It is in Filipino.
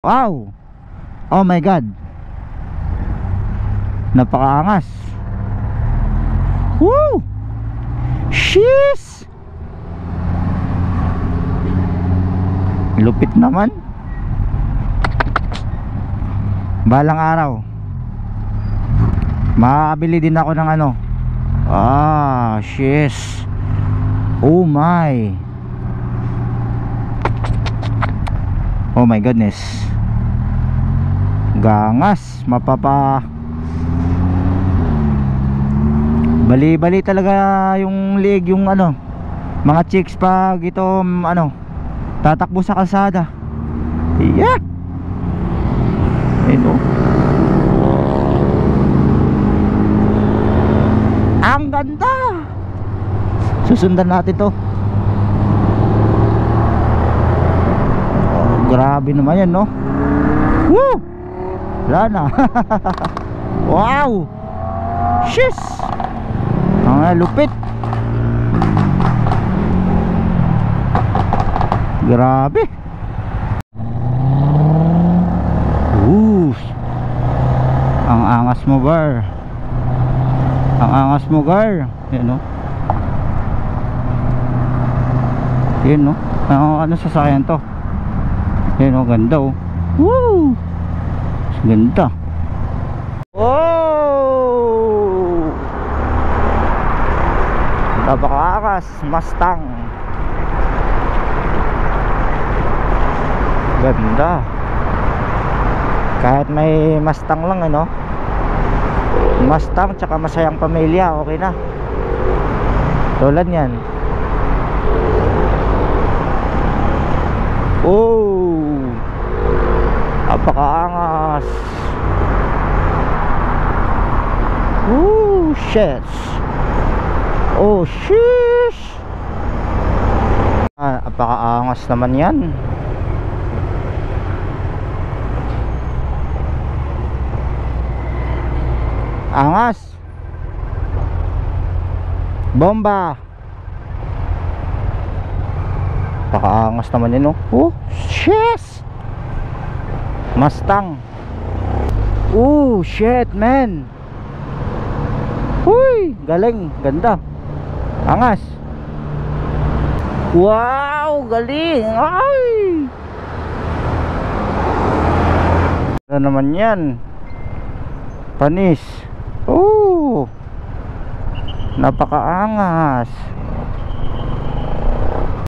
Wow! Oh my God! Napakaangas! Woo! Sheesh! Lupit naman. Balang araw makakabili din ako ng ano. Sheesh. Oh my. Oh my goodness. Gangas. Mapapa bali-bali talaga yung leg, yung ano, mga chicks pag ito ano, tatakbo sa kalsada. Yeah. Ito. Ang ganda. Susundan natin to. Grabe naman yan, no? Woo! Wala na. Wow! Shish! Ang lupit. Grabe. Ang angas mo, Gar. Ang angas mo, Gar. Yan, no? Yan, no? Ano sasakyan to? Yan, no? Ganda, oh. Woo! Ganda. Oh! Napakaangas. Mustang. Ganda. Kahit may Mustang lang, ano, Mustang tsaka masayang pamilya, okay na. Tulad yan. Oh, napakaangas. Oh shit. Oh sheesh. Napakaangas naman yan. Angas. Bomba. Pakaangas naman yun, no? Oh, shit. Mustang. Oh, shit, man. Uy, galing, ganda. Angas. Wow, galing. Ay. Ano naman yan? Panis. Oh, napakaangas.